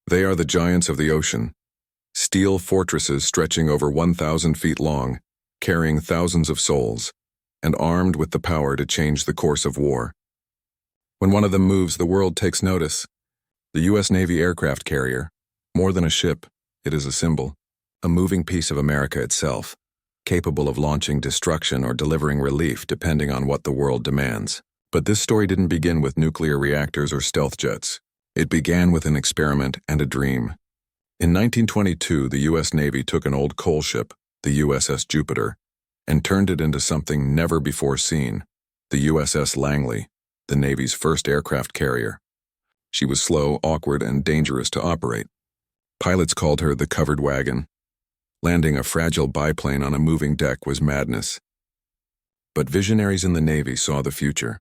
They are the giants of the ocean, steel fortresses stretching over 1,000 feet long, carrying thousands of souls, and armed with the power to change the course of war. When one of them moves, the world takes notice. The U.S. Navy aircraft carrier, more than a ship, it is a symbol, a moving piece of America itself, capable of launching destruction or delivering relief depending on what the world demands. But this story didn't begin with nuclear reactors or stealth jets. It began with an experiment and a dream. In 1922, the U.S. Navy took an old coal ship, the USS Jupiter, and turned it into something never before seen, the USS Langley, the Navy's first aircraft carrier. She was slow, awkward, and dangerous to operate. Pilots called her the covered wagon. Landing a fragile biplane on a moving deck was madness. But visionaries in the Navy saw the future,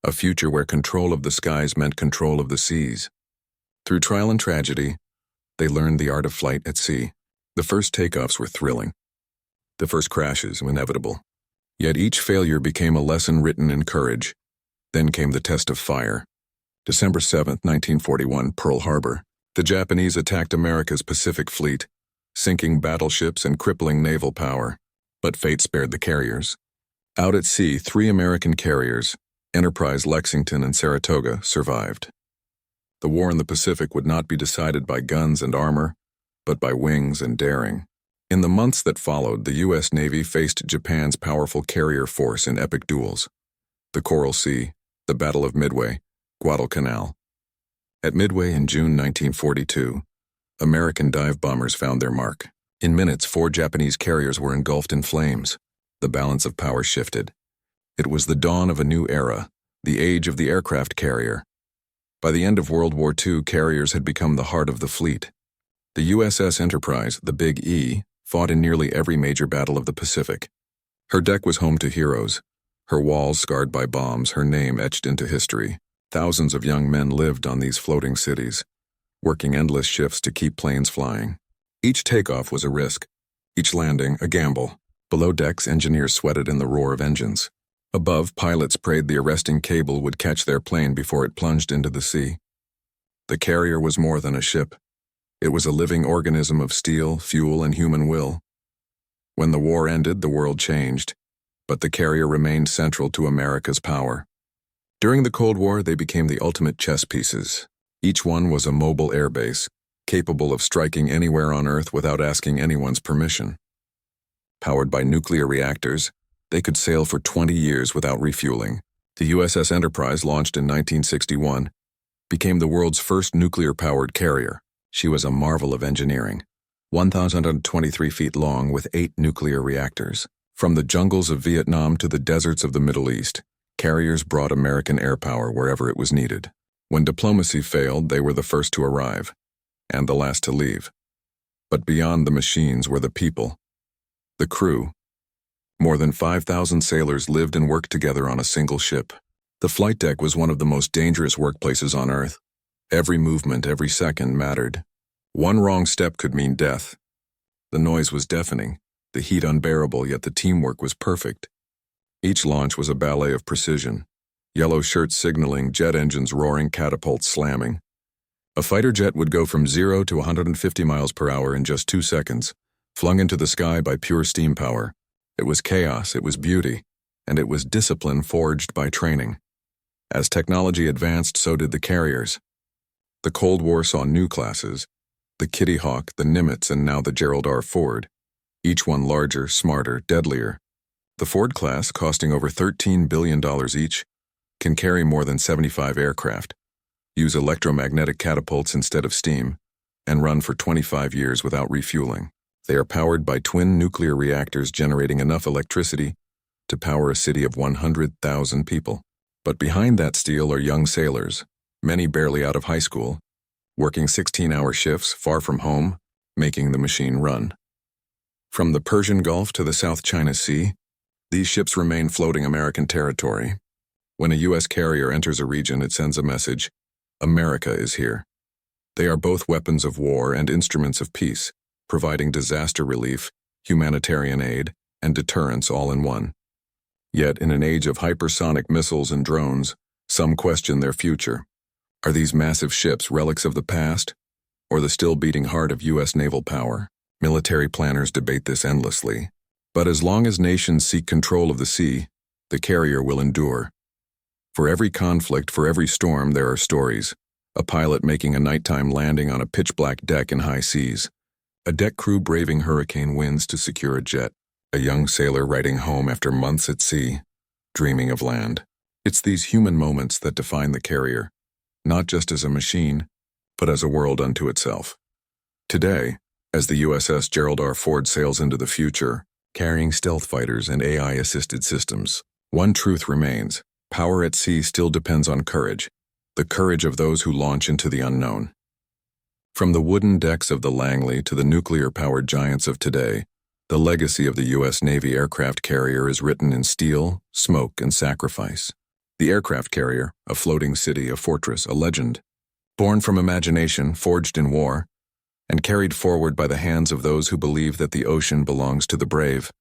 a future where control of the skies meant control of the seas. Through trial and tragedy, they learned the art of flight at sea. The first takeoffs were thrilling. The first crashes were inevitable. Yet each failure became a lesson written in courage. Then came the test of fire. December 7, 1941, Pearl Harbor. The Japanese attacked America's Pacific Fleet, sinking battleships and crippling naval power. But fate spared the carriers. Out at sea, 3 American carriers, Enterprise, Lexington, and Saratoga, survived. The war in the Pacific would not be decided by guns and armor, but by wings and daring. In the months that followed, the U.S. Navy faced Japan's powerful carrier force in epic duels. The Coral Sea, the Battle of Midway, Guadalcanal. At Midway in June 1942, American dive bombers found their mark. In minutes, 4 Japanese carriers were engulfed in flames. The balance of power shifted. It was the dawn of a new era, the age of the aircraft carrier. By the end of World War II, carriers had become the heart of the fleet. The USS Enterprise, the Big E, fought in nearly every major battle of the Pacific. Her deck was home to heroes, her walls scarred by bombs, her name etched into history. Thousands of young men lived on these floating cities, working endless shifts to keep planes flying. Each takeoff was a risk, each landing a gamble. Below decks, engineers sweated in the roar of engines. Above, pilots prayed the arresting cable would catch their plane before it plunged into the sea. The carrier was more than a ship. It was a living organism of steel, fuel, and human will. When the war ended, the world changed, but the carrier remained central to America's power. During the Cold War, they became the ultimate chess pieces. Each one was a mobile airbase, capable of striking anywhere on Earth without asking anyone's permission. Powered by nuclear reactors, they could sail for 20 years without refueling. The USS Enterprise, launched in 1961, became the world's first nuclear-powered carrier. She was a marvel of engineering, 1,023 feet long with 8 nuclear reactors. From the jungles of Vietnam to the deserts of the Middle East, carriers brought American air power wherever it was needed. When diplomacy failed, they were the first to arrive, and the last to leave. But beyond the machines were the people, the crew. More than 5,000 sailors lived and worked together on a single ship. The flight deck was one of the most dangerous workplaces on Earth. Every movement, every second mattered. One wrong step could mean death. The noise was deafening, the heat unbearable, yet the teamwork was perfect. Each launch was a ballet of precision. Yellow shirts signaling, jet engines roaring, catapults slamming. A fighter jet would go from 0 to 150 miles per hour in just 2 seconds, flung into the sky by pure steam power. It was chaos, it was beauty, and it was discipline forged by training. As technology advanced, so did the carriers. The Cold War saw new classes, the Kitty Hawk, the Nimitz, and now the Gerald R. Ford, each one larger, smarter, deadlier. The Ford class, costing over $13 billion each, can carry more than 75 aircraft, use electromagnetic catapults instead of steam, and run for 25 years without refueling. They are powered by twin nuclear reactors generating enough electricity to power a city of 100,000 people. But behind that steel are young sailors, many barely out of high school, working 16-hour shifts far from home, making the machine run. From the Persian Gulf to the South China Sea, these ships remain floating American territory. When a U.S. carrier enters a region, it sends a message: America is here. They are both weapons of war and instruments of peace, providing disaster relief, humanitarian aid, and deterrence all in one. Yet, in an age of hypersonic missiles and drones, some question their future. Are these massive ships relics of the past, or the still beating heart of U.S. naval power? Military planners debate this endlessly. But as long as nations seek control of the sea, the carrier will endure. For every conflict, for every storm, there are stories. A pilot making a nighttime landing on a pitch-black deck in high seas. A deck crew braving hurricane winds to secure a jet. A young sailor writing home after months at sea, dreaming of land. It's these human moments that define the carrier, not just as a machine, but as a world unto itself. Today, as the USS Gerald R sails into the future, carrying stealth fighters and AI-assisted systems, one truth remains: power at sea still depends on courage, the courage of those who launch into the unknown. From the wooden decks of the Langley to the nuclear-powered giants of today, the legacy of the U.S. Navy aircraft carrier is written in steel, smoke, and sacrifice. The aircraft carrier, a floating city, a fortress, a legend, born from imagination, forged in war, and carried forward by the hands of those who believe that the ocean belongs to the brave.